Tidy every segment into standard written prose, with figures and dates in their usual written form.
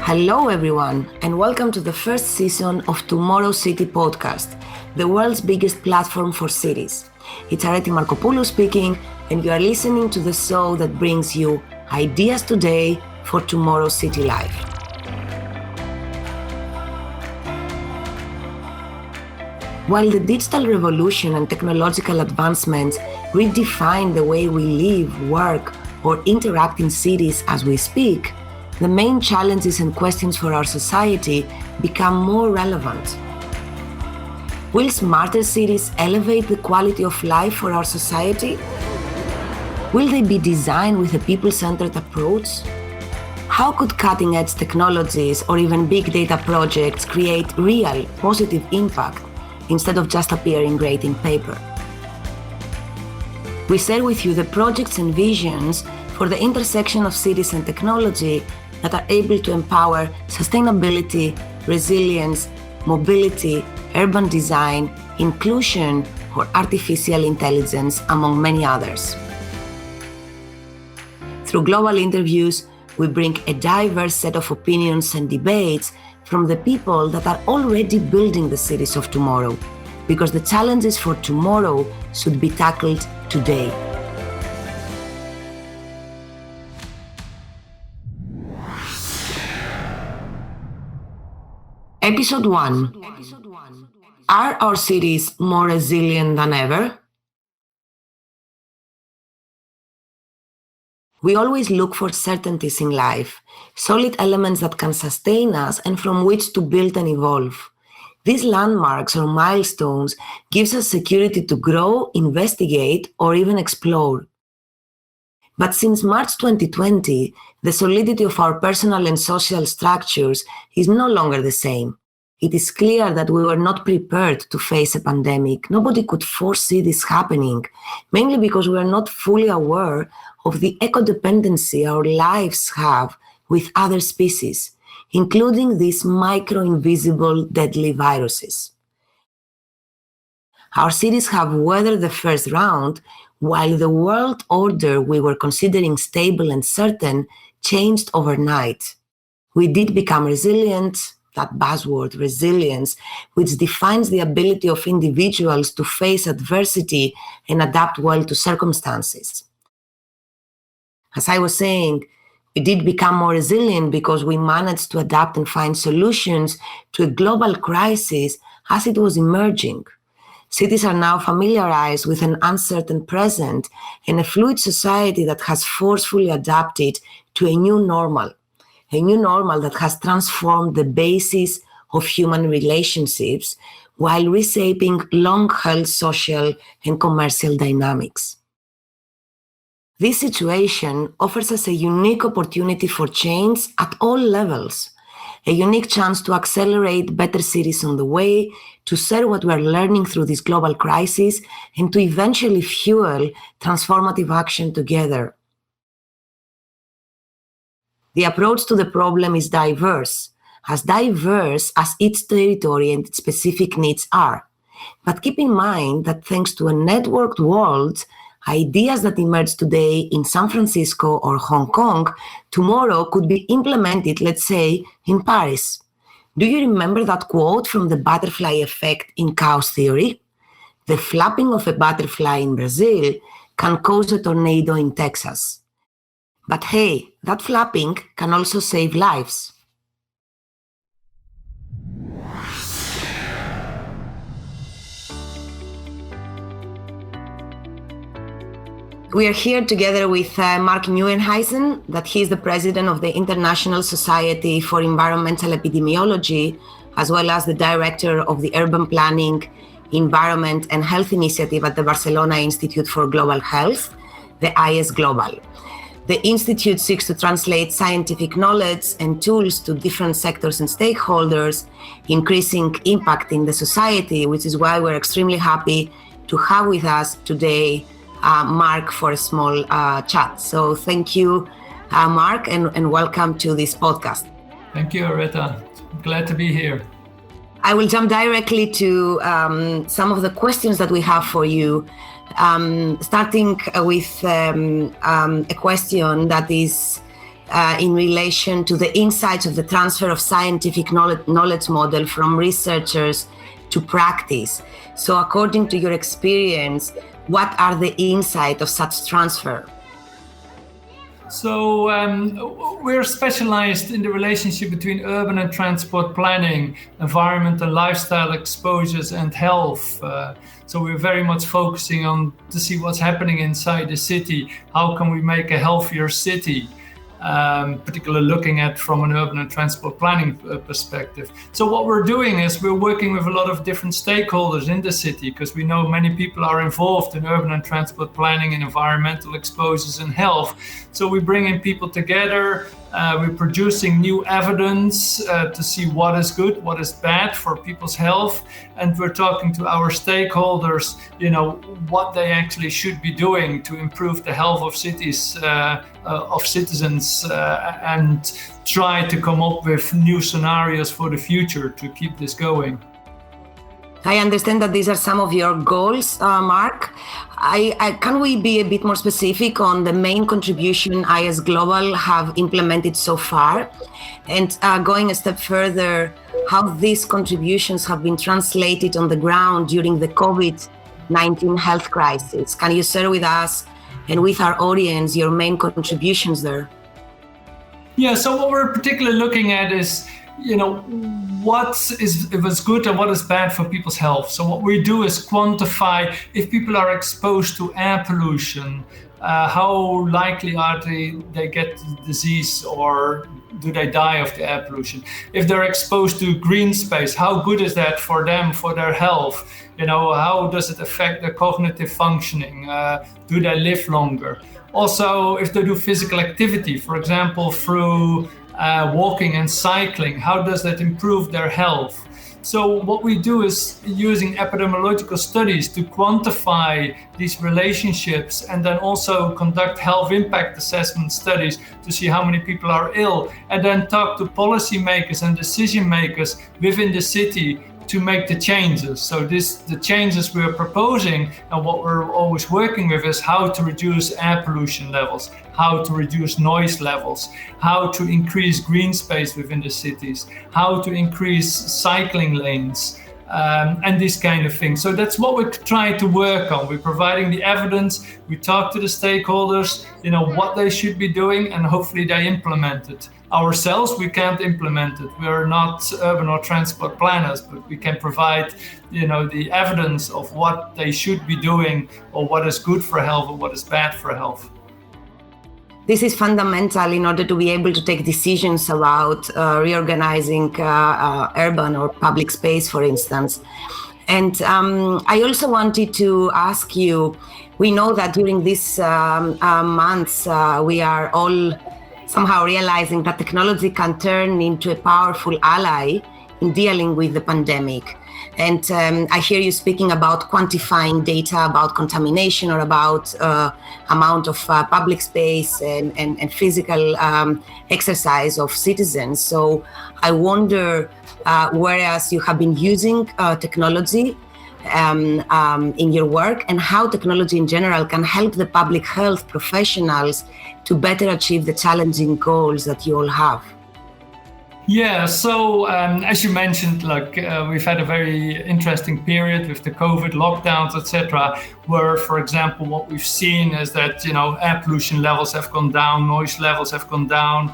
Hello everyone, and welcome to the first season of Tomorrow City podcast, the world's biggest platform for cities. It's Areti Markopoulou speaking, and you are listening to the show that brings you ideas today for tomorrow's city life. While the digital revolution and technological advancements redefine the way we live, work, or interact in cities as we speak, the main challenges and questions for our society become more relevant. Will smarter cities elevate the quality of life for our society? Will they be designed with a people-centered approach? How could cutting-edge technologies or even big data projects create real, positive impact instead of just appearing great in paper? We share with you the projects and visions for the intersection of cities and technology that are able to empower sustainability, resilience, mobility, urban design, inclusion, or artificial intelligence, among many others. Through global interviews, we bring a diverse set of opinions and debates from the people that are already building the cities of tomorrow, because the challenges for tomorrow should be tackled today. Episode 1. Are our cities more resilient than ever? We always look for certainties in life, solid elements that can sustain us and from which to build and evolve. These landmarks or milestones gives us security to grow, investigate, or even explore. But since March 2020, the solidity of our personal and social structures is no longer the same. It is clear that we were not prepared to face a pandemic. Nobody could foresee this happening, mainly because we are not fully aware of the ecodependency our lives have with other species, including these micro-invisible deadly viruses. Our cities have weathered the first round, while the world order we were considering stable and certain changed overnight. We did become resilient, that buzzword, resilience, which defines the ability of individuals to face adversity and adapt well to circumstances. As I was saying, we did become more resilient because we managed to adapt and find solutions to a global crisis as it was emerging. Cities are now familiarized with an uncertain present and a fluid society that has forcefully adapted to a new normal that has transformed the basis of human relationships while reshaping long-held social and commercial dynamics. This situation offers us a unique opportunity for change at all levels, a unique chance to accelerate better cities on the way, to share what we're learning through this global crisis, and to eventually fuel transformative action together. The approach to the problem is diverse as each territory and its specific needs are. But keep in mind that thanks to a networked world, ideas that emerge today in San Francisco or Hong Kong, tomorrow could be implemented, let's say, in Paris. Do you remember that quote from the butterfly effect in chaos theory? The flapping of a butterfly in Brazil can cause a tornado in Texas. But hey, that flapping can also save lives. We are here together with Mark Nieuwenhuizen, that he is the president of the International Society for Environmental Epidemiology, as well as the director of the Urban Planning, Environment and Health Initiative at the Barcelona Institute for Global Health, the IS Global. The Institute seeks to translate scientific knowledge and tools to different sectors and stakeholders, increasing impact in the society, which is why we're extremely happy to have with us today Mark for a small chat. So thank you, Mark, and welcome to this podcast. Thank you, Areta. Glad to be here. I will jump directly to some of the questions that we have for you. Starting with a question that is in relation to the insights of the transfer of scientific knowledge model from researchers to practice. So according to your experience, what are the insights of such transfer? So we're specialized in the relationship between urban and transport planning, environment and lifestyle exposures, and health. So we're very much focusing on to see what's happening inside the city. How can we make a healthier city? Particularly looking at from an urban and transport planning perspective. So what we're doing is we're working with a lot of different stakeholders in the city, because we know many people are involved in urban and transport planning and environmental exposures and health. So we're bringing people together. We're producing new evidence to see what is good, what is bad for people's health. And we're talking to our stakeholders, what they actually should be doing to improve the health of cities, of citizens, and try to come up with new scenarios for the future to keep this going. I understand that these are some of your goals, Mark. Can we be a bit more specific on the main contribution IS Global have implemented so far? And going a step further, how these contributions have been translated on the ground during the COVID-19 health crisis? Can you share with us and with our audience your main contributions there? Yeah, so what we're particularly looking at is, what is good and what is bad for people's health. So what we do is quantify if people are exposed to air pollution, how likely are they get the disease, or do they die of the air pollution? If they're exposed to green space, how good is that for them, for their health? How does it affect their cognitive functioning? Do they live longer? Also, if they do physical activity, for example, through walking and cycling, how does that improve their health? So what we do is using epidemiological studies to quantify these relationships, and then also conduct health impact assessment studies to see how many people are ill, and then talk to policymakers and decision makers within the city to make the changes. So the changes we're proposing and what we're always working with is how to reduce air pollution levels, how to reduce noise levels, how to increase green space within the cities, how to increase cycling lanes, and these kind of things. So that's what we're trying to work on. We're providing the evidence, we talk to the stakeholders, what they should be doing, and hopefully they implement it. Ourselves, we can't implement it. We're not urban or transport planners, but we can provide, the evidence of what they should be doing, or what is good for health or what is bad for health. This is fundamental in order to be able to take decisions about reorganizing urban or public space, for instance. And I also wanted to ask you, we know that during these months, we are all somehow realizing that technology can turn into a powerful ally in dealing with the pandemic. And I hear you speaking about quantifying data about contamination, or about amount of public space and physical exercise of citizens. So I wonder, whereas you have been using technology in your work, and how technology in general can help the public health professionals to better achieve the challenging goals that you all have. Yeah, so as you mentioned, we've had a very interesting period with the COVID lockdowns, etc., where, for example, what we've seen is that, air pollution levels have gone down, noise levels have gone down,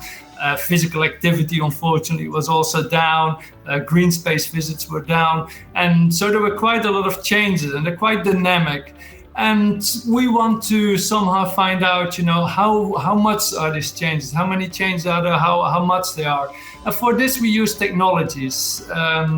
physical activity, unfortunately, was also down, green space visits were down. And so there were quite a lot of changes, and they're quite dynamic. And we want to somehow find out, how much are these changes? How many changes are there? How much they are? And for this, we use technologies.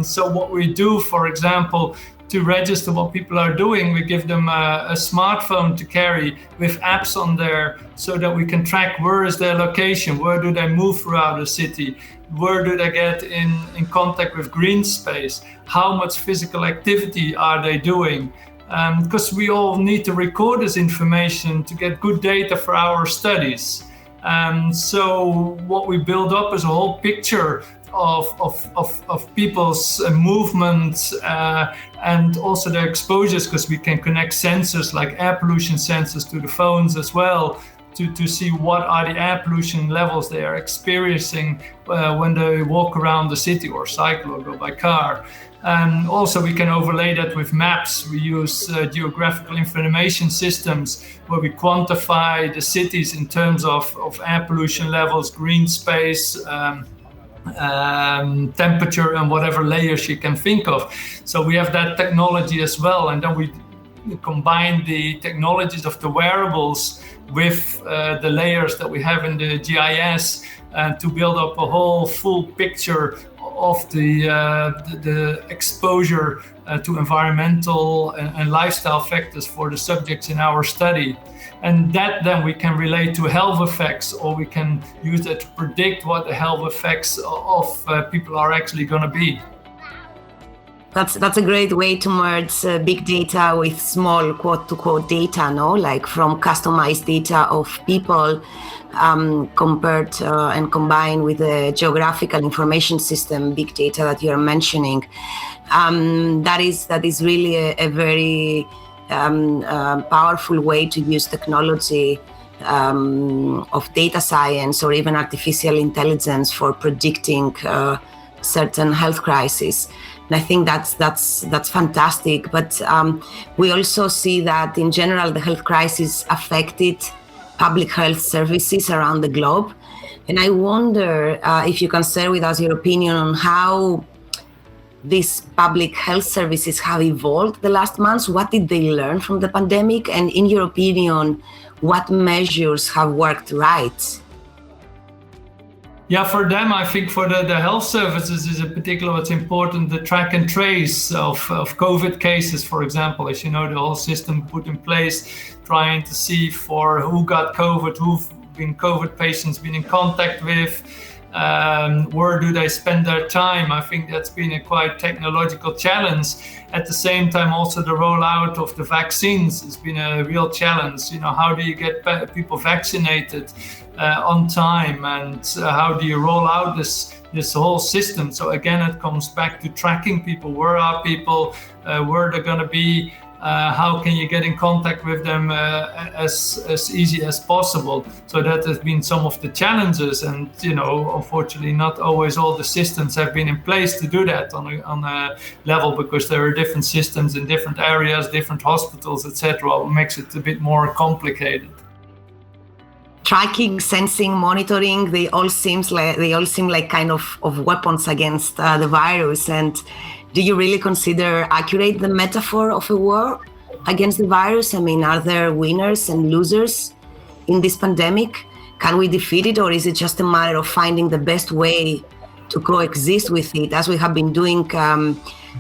So what we do, for example, to register what people are doing, we give them a smartphone to carry with apps on there, so that we can track where is their location, where do they move throughout the city, where do they get in contact with green space, how much physical activity are they doing. Because we all need to record this information to get good data for our studies. So what we build up is a whole picture of people's movements and also their exposures, because we can connect sensors like air pollution sensors to the phones as well, to see what are the air pollution levels they are experiencing when they walk around the city or cycle or go by car. And also we can overlay that with maps. We use geographical information systems where we quantify the cities in terms of air pollution levels, green space, temperature, and whatever layers you can think of. So we have that technology as well. And then we combine the technologies of the wearables with the layers that we have in the GIS to build up a whole full picture of the exposure to environmental and lifestyle factors for the subjects in our study. And that then we can relate to health effects, or we can use that to predict what the health effects of people are actually going to be. That's a great way to merge big data with small quote-to-quote data, no? Like from customized data of people compared and combined with the geographical information system, big data that you're mentioning. That is really a very powerful way to use technology of data science or even artificial intelligence for predicting certain health crises. And I think that's fantastic. But we also see that in general, the health crisis affected public health services around the globe. And I wonder if you can share with us your opinion on how these public health services have evolved the last months. What did they learn from the pandemic? And in your opinion, what measures have worked right? Yeah, for them, I think for the health services is in particular what's important, the track and trace of COVID cases, for example. As you know, the whole system put in place, trying to see for who got COVID, who've been COVID patients been in contact with, where do they spend their time. I think that's been a quite technological challenge. At the same time, also the rollout of the vaccines has been a real challenge. You know, how do you get people vaccinated on time, and how do you roll out this whole system? So again, it comes back to tracking people. Where are people? Where they're going to be? How can you get in contact with them as easy as possible? So that has been some of the challenges, and you know, unfortunately, not always all the systems have been in place to do that on a level, because there are different systems in different areas, different hospitals, etc. Makes it a bit more complicated. Tracking, sensing, monitoring, they all seem like kind of weapons against the virus. And do you really consider accurate the metaphor of a war against the virus? I mean, are there winners and losers in this pandemic? Can we defeat it, or is it just a matter of finding the best way to coexist with it, as we have been doing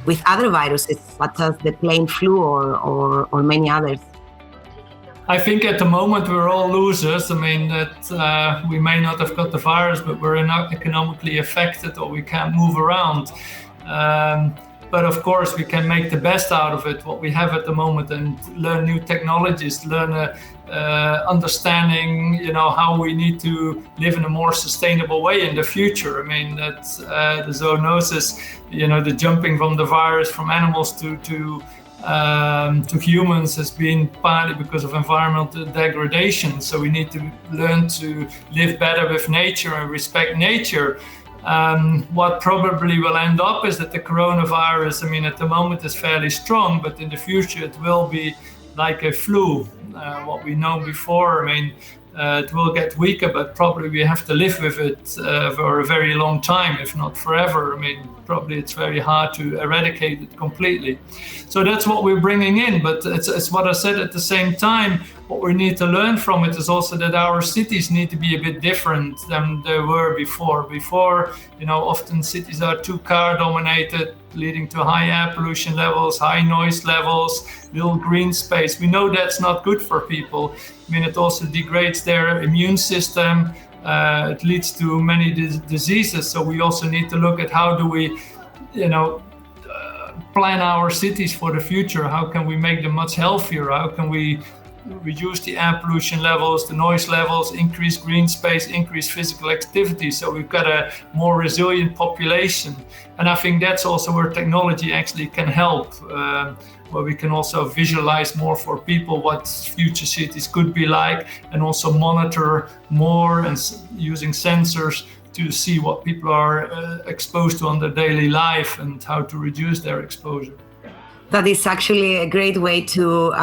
with other viruses, such as the plain flu or many others? I think at the moment we're all losers. I mean, that we may not have got the virus, but we're not economically affected, or we can't move around. But of course, we can make the best out of it, what we have at the moment, and learn new technologies, learn understanding, you know, how we need to live in a more sustainable way in the future. I mean, that the zoonosis, you know, the jumping from the virus from animals to humans has been partly because of environmental degradation. So we need to learn to live better with nature and respect nature. What probably will end up is that the coronavirus, I mean, at the moment is fairly strong, but in the future it will be like a flu. What we know before, I mean, it will get weaker, but probably we have to live with it for a very long time, if not forever. I mean, probably it's very hard to eradicate it completely. So that's what we're bringing in. But it's what I said at the same time. What we need to learn from it is also that our cities need to be a bit different than they were before. Before, you know, often cities are too car dominated, leading to high air pollution levels, high noise levels, little green space. We know that's not good for people. I mean, it also degrades their immune system. It leads to many diseases. So we also need to look at how do we, you know, plan our cities for the future. How can we make them much healthier? How can we reduce the air pollution levels, the noise levels, increase green space, increase physical activity. So we've got a more resilient population. And I think that's also where technology actually can help, where we can also visualize more for people what future cities could be like, and also monitor more and using sensors to see what people are exposed to on their daily life and how to reduce their exposure. That is actually a great way to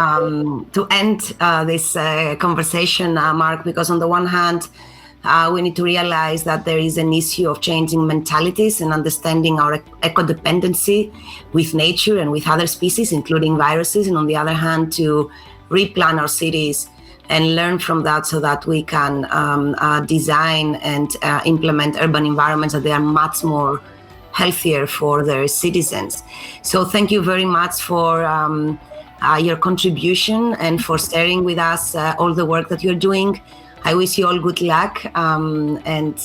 end this conversation, Mark, because on the one hand, we need to realize that there is an issue of changing mentalities and understanding our eco-dependency with nature and with other species, including viruses, and on the other hand, to replan our cities and learn from that so that we can design and implement urban environments that they are much more healthier for their citizens. So thank you very much for your contribution and for sharing with us all the work that you're doing. I wish you all good luck and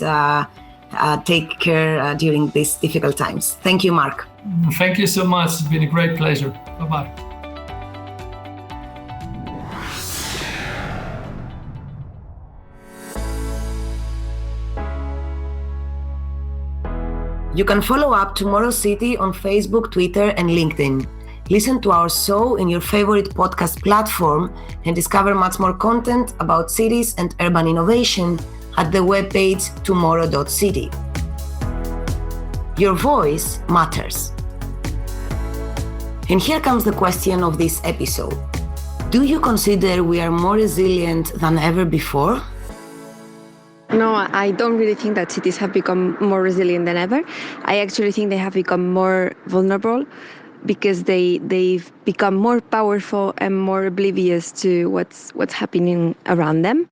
take care during these difficult times. Thank you, Mark. Thank you so much. It's been a great pleasure. Bye-bye. You can follow up Tomorrow City on Facebook, Twitter, and LinkedIn. Listen to our show in your favorite podcast platform and discover much more content about cities and urban innovation at the webpage tomorrow.city. Your voice matters. And here comes the question of this episode. Do you consider we are more resilient than ever before? No, I don't really think that cities have become more resilient than ever. I actually think they have become more vulnerable because they've become more powerful and more oblivious to what's happening around them.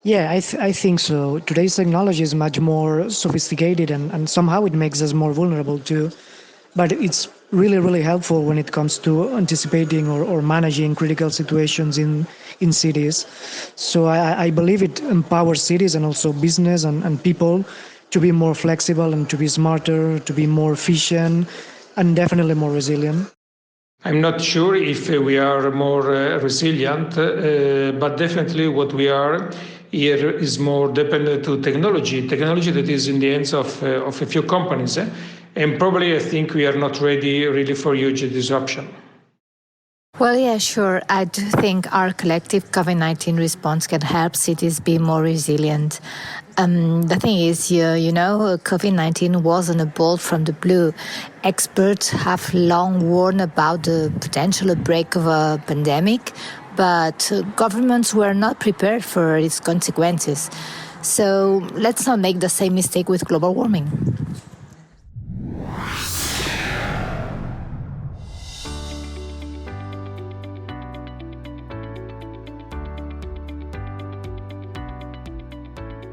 Yeah, I think so. Today's technology is much more sophisticated and somehow it makes us more vulnerable too. But it's really, really helpful when it comes to anticipating or managing critical situations in cities. So I believe it empowers cities and also business and people to be more flexible and to be smarter, to be more efficient, and definitely more resilient. I'm not sure if we are more resilient, but definitely what we are here is more dependent to technology that is in the hands of a few companies. And probably I think we are not ready really for huge disruption. Well, yeah, sure. I do think our collective COVID-19 response can help cities be more resilient. The thing is, COVID-19 wasn't a bolt from the blue. Experts have long warned about the potential outbreak of a pandemic, but governments were not prepared for its consequences. So let's not make the same mistake with global warming.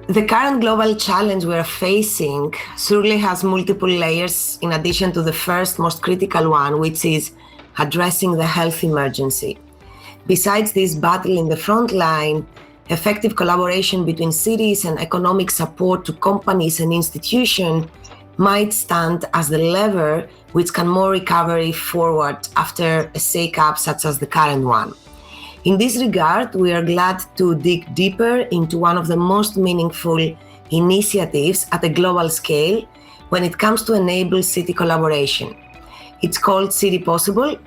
The current global challenge we are facing surely has multiple layers in addition to the first most critical one, which is addressing the health emergency. Besides this battle in the front line, effective collaboration between cities and economic support to companies and institutions might stand as the lever which can move recovery forward after a shake-up such as the current one. In this regard, we are glad to dig deeper into one of the most meaningful initiatives at a global scale when it comes to enable city collaboration. It's called City Possible.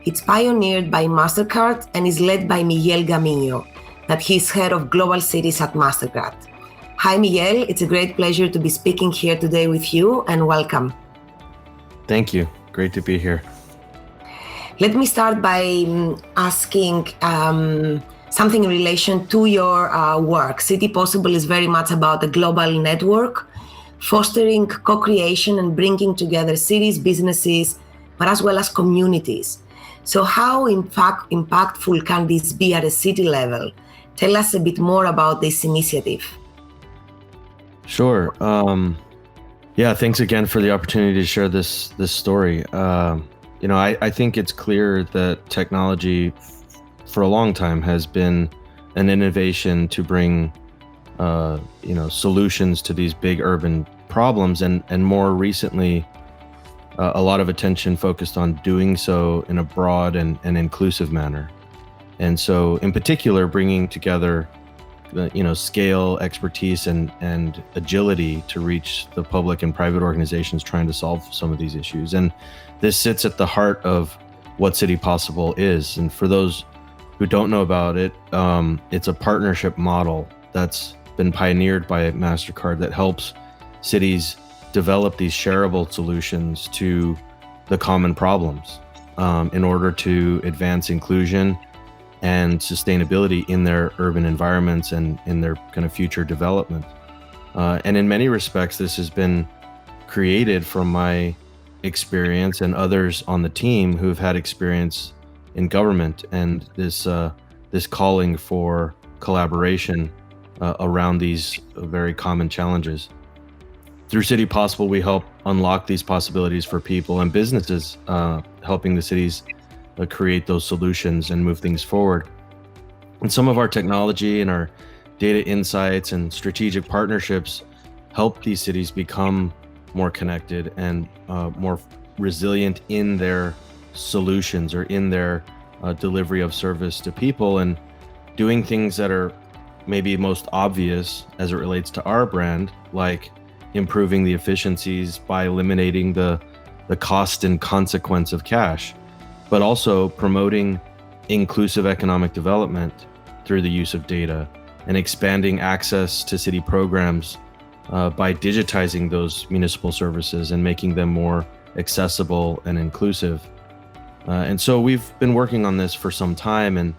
It's pioneered by Mastercard and is led by Miguel Gamino, that he's head of global cities at Mastercard. Hi, Miguel. It's a great pleasure to be speaking here today with you, and welcome. Thank you. Great to be here. Let me start by asking something in relation to your work. City Possible is very much about a global network, fostering co-creation and bringing together cities, businesses, but as well as communities. So how impactful can this be at a city level? Tell us a bit more about this initiative. Sure. Thanks again for the opportunity to share this story. I think it's clear that technology for a long time has been an innovation to bring, solutions to these big urban problems. And more recently, a lot of attention focused on doing so in a broad and inclusive manner. And so in particular, bringing together scale, expertise, and agility to reach the public and private organizations trying to solve some of these issues. And this sits at the heart of what City Possible is. And for those who don't know about it, it's a partnership model that's been pioneered by Mastercard that helps cities develop these shareable solutions to the common problems in order to advance inclusion and sustainability in their urban environments and in their kind of future development. And in many respects, this has been created from my experience and others on the team who've had experience in government, and this calling for collaboration around these very common challenges. Through City Possible, we help unlock these possibilities for people and businesses, helping the cities create those solutions and move things forward. And some of our technology and our data insights and strategic partnerships help these cities become more connected and more resilient in their solutions or in their delivery of service to people, and doing things that are maybe most obvious as it relates to our brand, like improving the efficiencies by eliminating the cost and consequence of cash, but also promoting inclusive economic development through the use of data and expanding access to city programs by digitizing those municipal services and making them more accessible and inclusive. And so we've been working on this for some time, and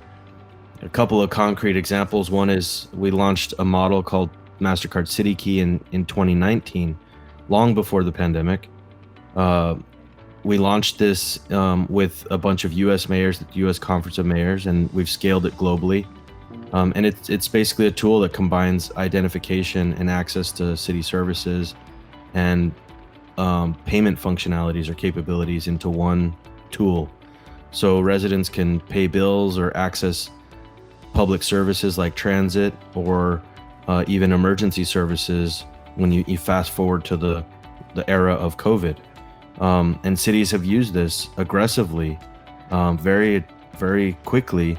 a couple of concrete examples. One is we launched a model called Mastercard City Key in 2019, long before the pandemic. We launched this with a bunch of US mayors at the US Conference of Mayors, and we've scaled it globally. And it's basically a tool that combines identification and access to city services and payment functionalities or capabilities into one tool. So residents can pay bills or access public services like transit or even emergency services when you fast forward to the era of COVID. And cities have used this aggressively, very, very quickly,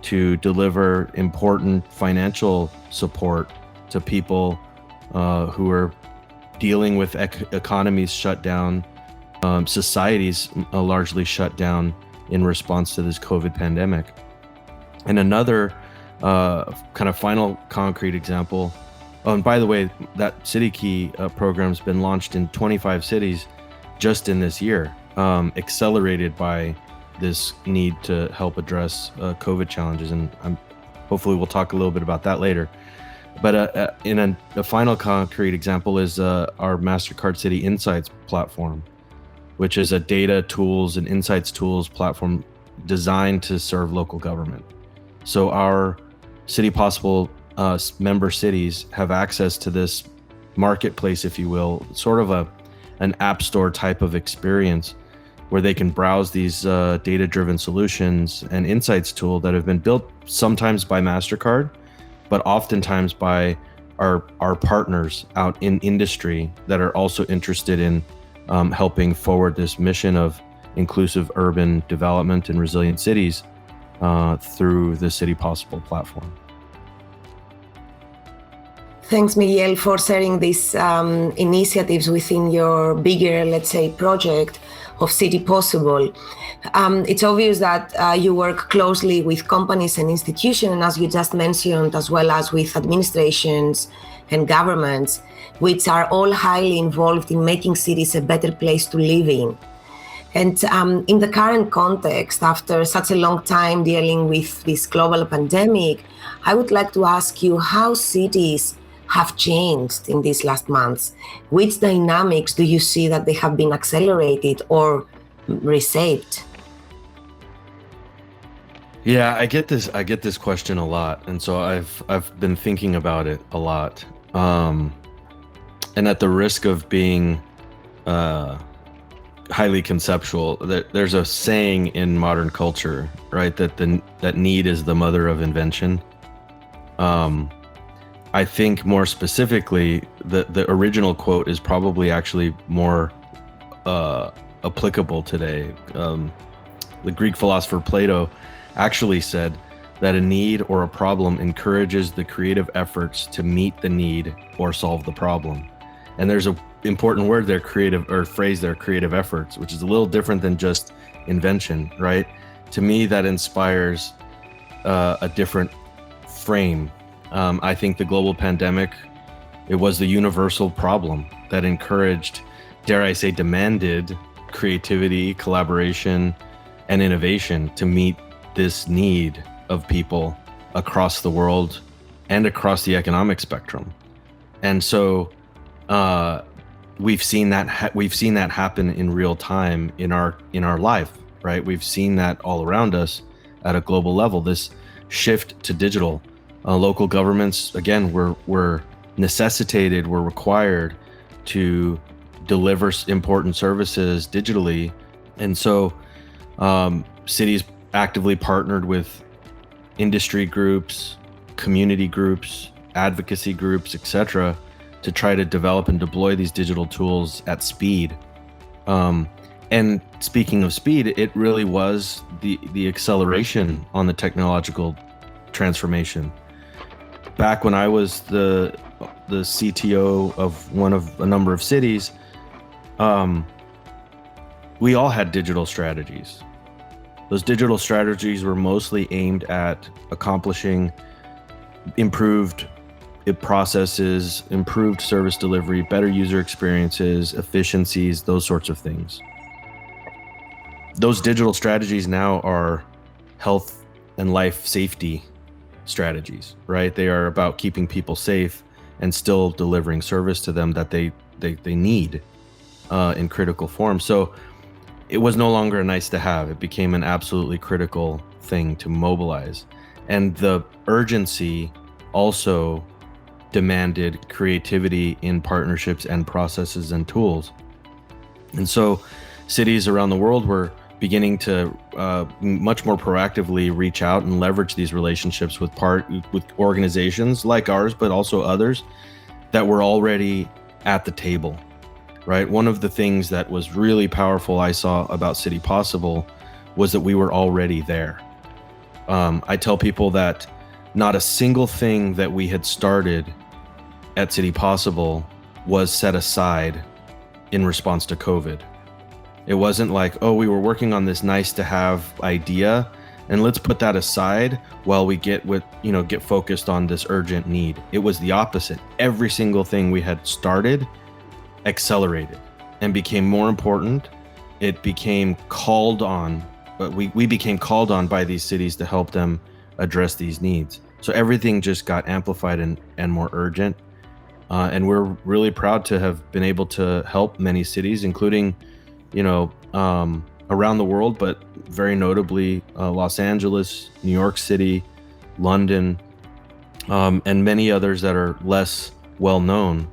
to deliver important financial support to people who are dealing with economies shut down, societies largely shut down in response to this COVID pandemic. And another kind of final concrete example, and by the way, that City Key program's been launched in 25 cities just in this year, accelerated by this need to help address COVID challenges. And hopefully we'll talk a little bit about that later. But in a final concrete example is our Mastercard City Insights platform, which is a data tools and insights tools platform designed to serve local government. So our City Possible member cities have access to this marketplace, if you will, sort of an app store type of experience where they can browse these data-driven solutions and insights tool that have been built sometimes by Mastercard, but oftentimes by our partners out in industry that are also interested in helping forward this mission of inclusive urban development and resilient cities through the City Possible platform. Thanks, Miguel, for sharing these initiatives within your bigger, let's say, project of City Possible. It's obvious that you work closely with companies and institutions, as you just mentioned, as well as with administrations and governments, which are all highly involved in making cities a better place to live in. And in the current context, after such a long time dealing with this global pandemic, I would like to ask you how cities have changed in these last months. Which dynamics do you see that they have been accelerated or reshaped? Yeah, I get this question a lot, and so I've been thinking about it a lot. And at the risk of being highly conceptual, there's a saying in modern culture, right, that need is the mother of invention. I think more specifically, the original quote is probably actually more applicable today. The Greek philosopher Plato actually said, that a need or a problem encourages the creative efforts to meet the need or solve the problem. And there's an important word there, creative, or phrase there, creative efforts, which is a little different than just invention, right? To me, that inspires a different frame. I think the global pandemic, it was the universal problem that encouraged, dare I say, demanded creativity, collaboration, and innovation to meet this need of people across the world and across the economic spectrum. And so we've seen that happen in real time in our life, right? We've seen that all around us at a global level, this shift to digital. Local governments, again, were necessitated, were required to deliver important services digitally. And so cities actively partnered with industry groups, community groups, advocacy groups, etc., to try to develop and deploy these digital tools at speed. And speaking of speed, it really was the acceleration on the technological transformation. Back when I was the CTO of a number of cities, we all had digital strategies. Those digital strategies were mostly aimed at accomplishing improved processes, improved service delivery, better user experiences, efficiencies, those sorts of things. Those digital strategies now are health and life safety strategies, right? They are about keeping people safe and still delivering service to them that they need in critical form. So it was no longer a nice to have. It became an absolutely critical thing to mobilize. And the urgency also demanded creativity in partnerships and processes and tools. And so cities around the world were beginning to much more proactively reach out and leverage these relationships with organizations like ours, but also others that were already at the table, right? One of the things that was really powerful I saw about City Possible was that we were already there. I tell people that not a single thing that we had started at City Possible was set aside in response to COVID. It wasn't like, oh, we were working on this nice to have idea and let's put that aside while we get focused on this urgent need. It was the opposite. Every single thing we had started accelerated and became more important. It became called on, but we became called on by these cities to help them address these needs. So everything just got amplified and more urgent. And we're really proud to have been able to help many cities, including, around the world, but very notably Los Angeles, New York City, London, and many others that are less well known.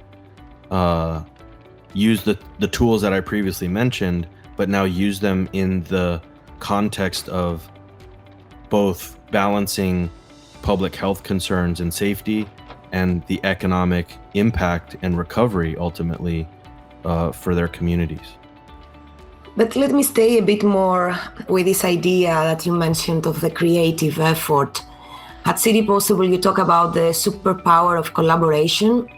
Use the tools that I previously mentioned, but now use them in the context of both balancing public health concerns and safety and the economic impact and recovery ultimately for their communities. But let me stay a bit more with this idea that you mentioned of the creative effort. At City Possible, you talk about the superpower of collaboration.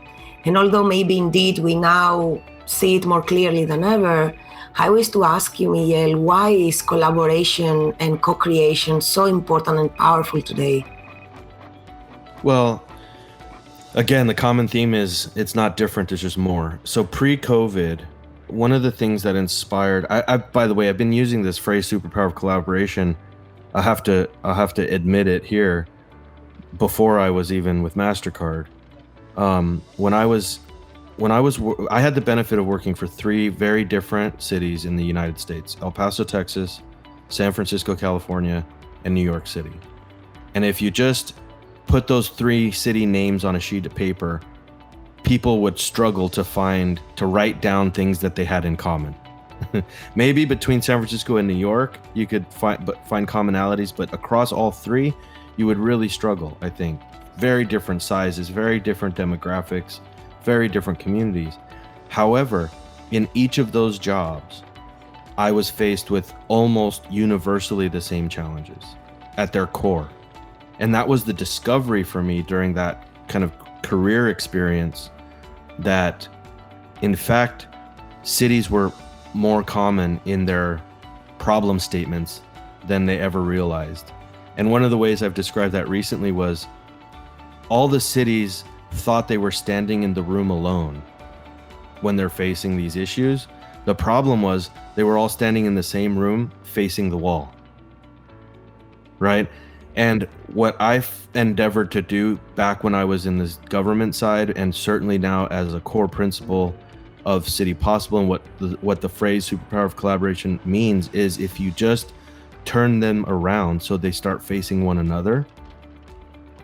And although maybe indeed we now see it more clearly than ever, I wish to ask you, Miguel, why is collaboration and co-creation so important and powerful today? Well, again, the common theme is it's not different, it's just more. So pre-COVID, one of the things that inspired, I by the way, I've been using this phrase superpower of collaboration. I'll have to admit it here, before I was even with Mastercard. I had the benefit of working for 3 very different cities in the United States: El Paso, Texas, San Francisco, California, and New York City. And if you just put those 3 city names on a sheet of paper, people would struggle to write down things that they had in common. Maybe between San Francisco and New York, you could find commonalities, but across all 3, you would really struggle, I think. Very different sizes, very different demographics, very different communities. However, in each of those jobs, I was faced with almost universally the same challenges at their core. And that was the discovery for me during that kind of career experience, that in fact, cities were more common in their problem statements than they ever realized. And one of the ways I've described that recently was all the cities thought they were standing in the room alone when they're facing these issues. The problem was they were all standing in the same room facing the wall, right? And what I've endeavored to do back when I was in this government side, and certainly now as a core principle of City Possible, and what the phrase superpower of collaboration means, is if you just turn them around so they start facing one another,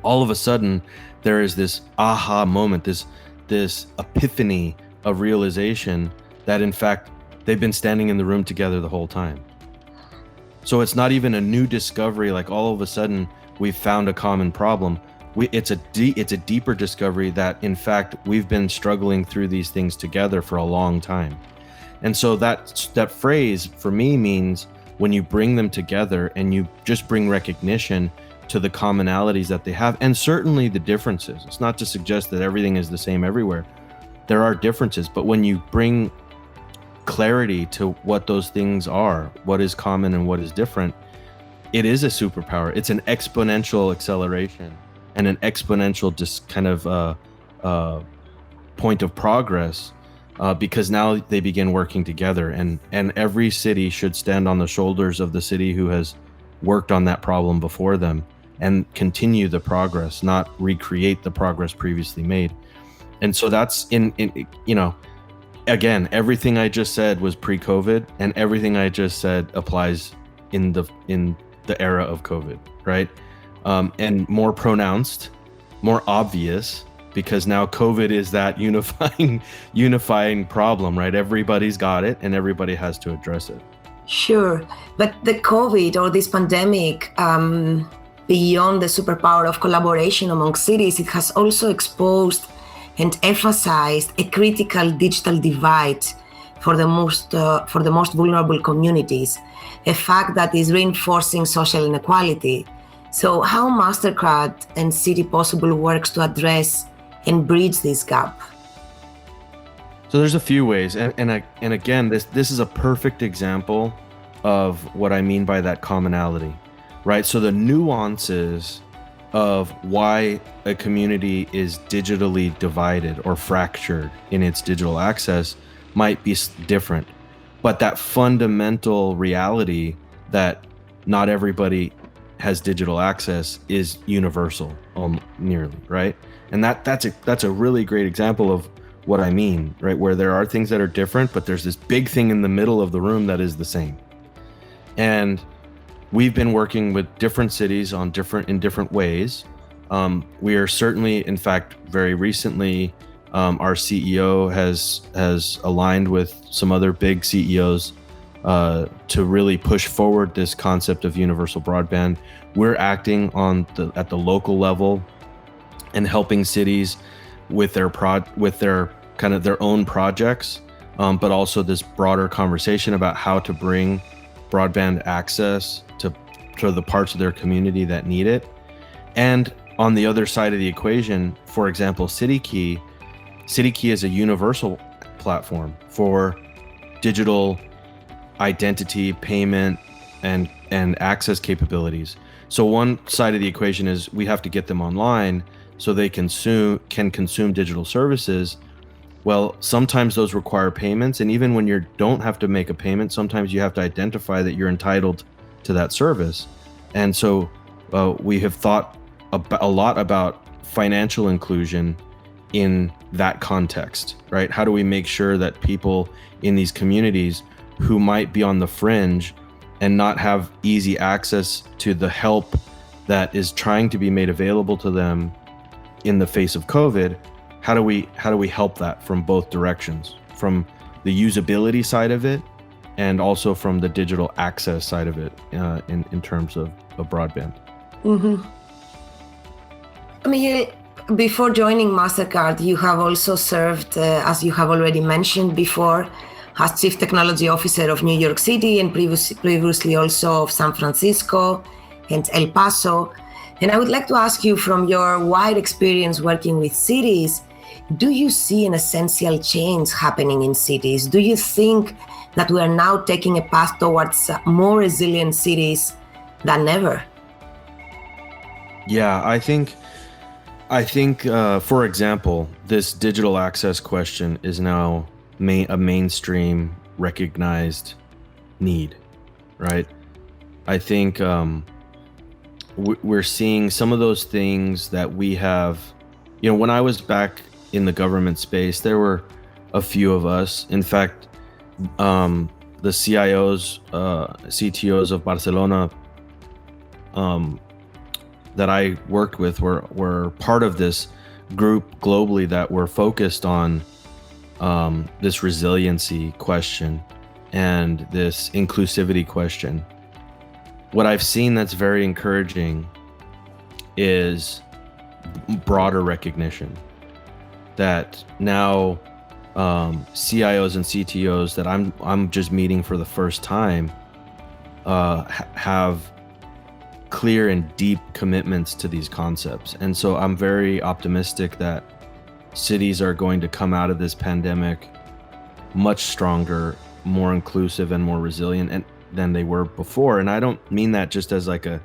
all of a sudden there is this aha moment, this epiphany of realization that in fact they've been standing in the room together the whole time. So it's not even a new discovery, like all of a sudden we've found a common problem. It's a deeper discovery that in fact we've been struggling through these things together for a long time. And so that phrase for me means when you bring them together and you just bring recognition to the commonalities that they have, and certainly the differences. It's not to suggest that everything is the same everywhere. There are differences, but when you bring clarity to what those things are, what is common and what is different, it is a superpower. It's an exponential acceleration and an exponential point of progress, because now they begin working together, and every city should stand on the shoulders of the city who has worked on that problem before them and continue the progress, not recreate the progress previously made. And so that's in again, everything I just said was pre-COVID, and everything I just said applies in the era of COVID, right? And more pronounced, more obvious, because now COVID is that unifying problem, right? Everybody's got it and everybody has to address it. Sure, but the COVID or this pandemic, beyond the superpower of collaboration among cities, it has also exposed and emphasized a critical digital divide for the most vulnerable communities, a fact that is reinforcing social inequality. So how Mastercard and City Possible works to address and bridge this gap? So there's a few ways, and again, this is a perfect example of what I mean by that commonality, right? So the nuances of why a community is digitally divided or fractured in its digital access might be different, but that fundamental reality that not everybody has digital access is universal, nearly, right? And that's a really great example of what I mean, right? Where there are things that are different, but there's this big thing in the middle of the room that is the same. And we've been working with different cities in different ways. We are certainly, in fact, very recently, our CEO has aligned with some other big CEOs to really push forward this concept of universal broadband. We're acting at the local level and helping cities with their kind of their own projects, but also this broader conversation about how to bring broadband access to the parts of their community that need it. And on the other side of the equation, for example, CityKey is a universal platform for digital identity, payment, and access capabilities. So one side of the equation is we have to get them online so they can consume digital services. Well, sometimes those require payments, and even when you don't have to make a payment, sometimes you have to identify that you're entitled to that service. And so we have thought a lot about financial inclusion in that context, right? How do we make sure that people in these communities who might be on the fringe and not have easy access to the help that is trying to be made available to them in the face of COVID, how do we help that from both directions, from the usability side of it and also from the digital access side of it, in terms of broadband? Mm-hmm. Miguel, before joining Mastercard, you have also served, as you have already mentioned before, as Chief Technology Officer of New York City and previously also of San Francisco and El Paso. And I would like to ask you, from your wide experience working with cities, do you see an essential change happening in cities? Do you think that we are now taking a path towards more resilient cities than ever? Yeah, I think, for example, this digital access question is now a mainstream recognized need, right? I think we're seeing some of those things that we have, when I was back in the government space, there were a few of us. In fact, the CIOs, CTOs of Barcelona that I worked with were part of this group globally that were focused on this resiliency question and this inclusivity question. What I've seen that's very encouraging is broader recognition that now CIOs and CTOs that I'm just meeting for the first time have clear and deep commitments to these concepts. And so I'm very optimistic that cities are going to come out of this pandemic much stronger, more inclusive, and more resilient than they were before. And I don't mean that just as like a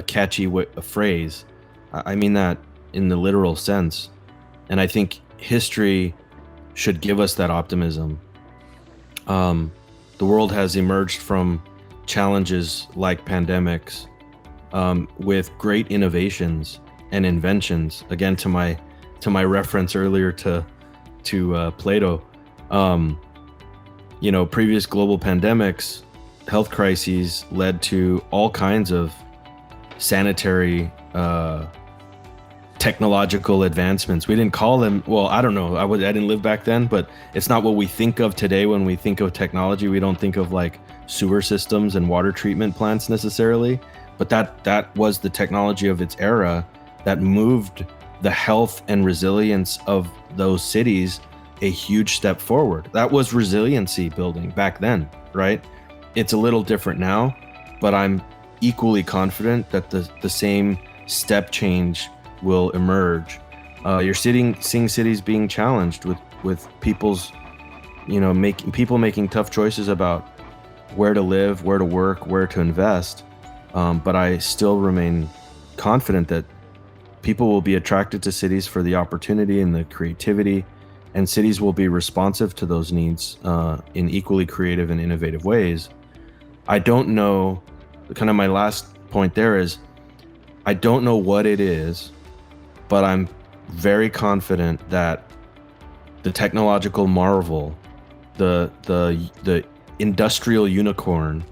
catchy phrase. I mean that in the literal sense. And I think history should give us that optimism. The world has emerged from challenges like pandemics with great innovations and inventions. Again, to my reference earlier to Plato, previous global pandemics, health crises led to all kinds of sanitary technological advancements. We didn't call them, well, I don't know, I didn't live back then, but it's not what we think of today when we think of technology. We don't think of like sewer systems and water treatment plants necessarily, but that was the technology of its era that moved the health and resilience of those cities a huge step forward. That was resiliency building back then, right? It's a little different now, but I'm equally confident that the same step change will emerge. You're seeing cities being challenged with people's, making tough choices about where to live, where to work, where to invest. But I still remain confident that people will be attracted to cities for the opportunity and the creativity, and cities will be responsive to those needs in equally creative and innovative ways. I don't know, kind of my last point there is, I don't know what it is, but I'm very confident that the technological marvel, the industrial unicorn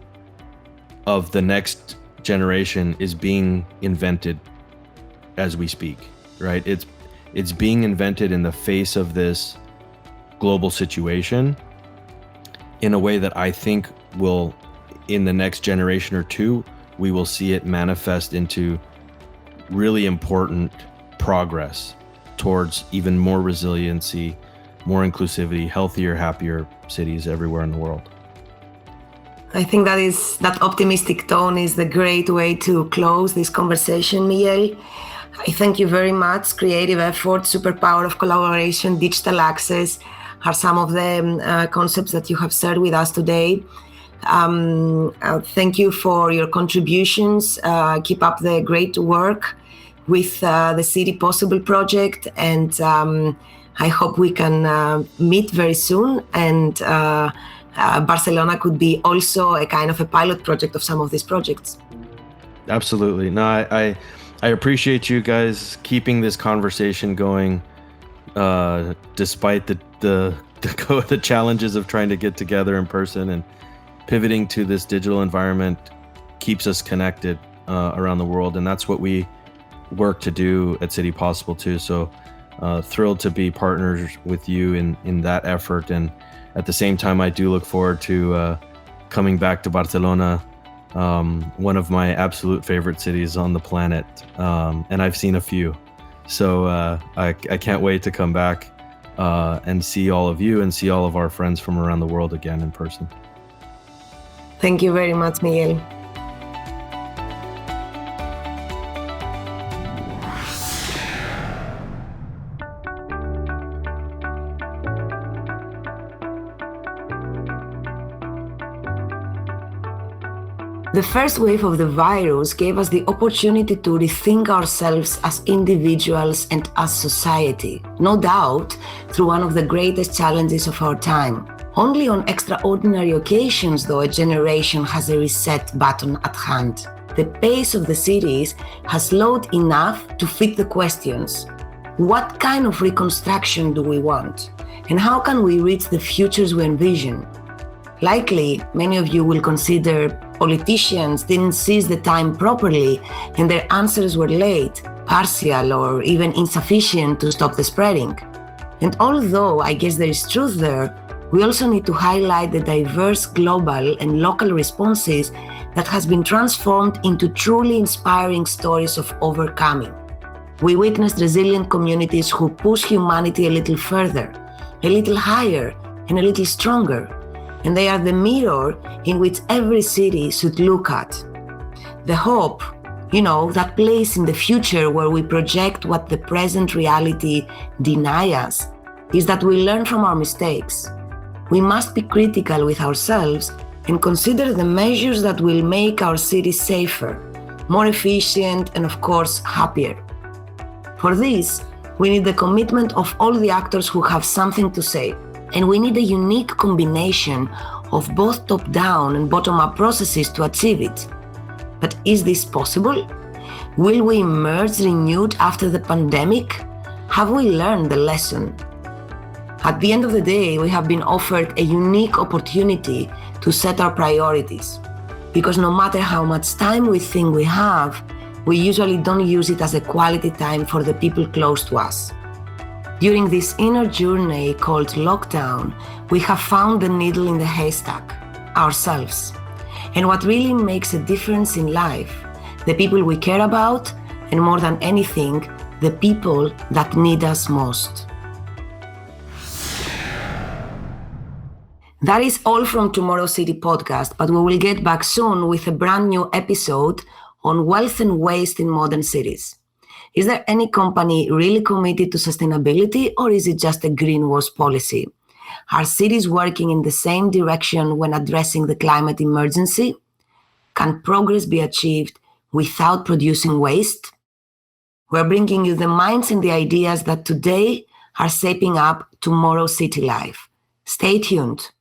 of the next generation is being invented as we speak, right? It's being invented in the face of this global situation in a way that I think will, in the next generation or two, we will see it manifest into really important progress towards even more resiliency, more inclusivity, healthier, happier cities everywhere in the world. I think that optimistic tone is the great way to close this conversation, Miguel. I thank you very much. Creative effort, superpower of collaboration, digital access are some of the concepts that you have shared with us today. Thank you for your contributions. Keep up the great work with the City Possible project, and I hope we can meet very soon, and Barcelona could be also a kind of a pilot project of some of these projects. Absolutely. No, I appreciate you guys keeping this conversation going, despite the challenges of trying to get together in person, and pivoting to this digital environment keeps us connected around the world, and that's what we work to do at City Possible too. So thrilled to be partners with you in that effort, and at the same time I do look forward to coming back to Barcelona, one of my absolute favorite cities on the planet, and I've seen a few, so I can't wait to come back and see all of you and see all of our friends from around the world again in person. Thank you very much, Miguel. The first wave of the virus gave us the opportunity to rethink ourselves as individuals and as society, no doubt through one of the greatest challenges of our time. Only on extraordinary occasions, though, a generation has a reset button at hand. The pace of the cities has slowed enough to fit the questions. What kind of reconstruction do we want? And how can we reach the futures we envision? Likely, many of you will consider politicians didn't seize the time properly and their answers were late, partial, or even insufficient to stop the spreading. And although I guess there is truth there, we also need to highlight the diverse global and local responses that has been transformed into truly inspiring stories of overcoming. We witnessed resilient communities who push humanity a little further, a little higher, and a little stronger. And they are the mirror in which every city should look at. The hope, that place in the future where we project what the present reality denies us, is that we learn from our mistakes. We must be critical with ourselves and consider the measures that will make our cities safer, more efficient, and of course, happier. For this, we need the commitment of all the actors who have something to say. And we need a unique combination of both top-down and bottom-up processes to achieve it. But is this possible? Will we emerge renewed after the pandemic? Have we learned the lesson? At the end of the day, we have been offered a unique opportunity to set our priorities. Because no matter how much time we think we have, we usually don't use it as a quality time for the people close to us. During this inner journey called lockdown, we have found the needle in the haystack, ourselves. And what really makes a difference in life, the people we care about, and more than anything, the people that need us most. That is all from Tomorrow City podcast, but we will get back soon with a brand new episode on wealth and waste in modern cities. Is there any company really committed to sustainability, or is it just a greenwash policy? Are cities working in the same direction when addressing the climate emergency? Can progress be achieved without producing waste? We're bringing you the minds and the ideas that today are shaping up tomorrow's city life. Stay tuned.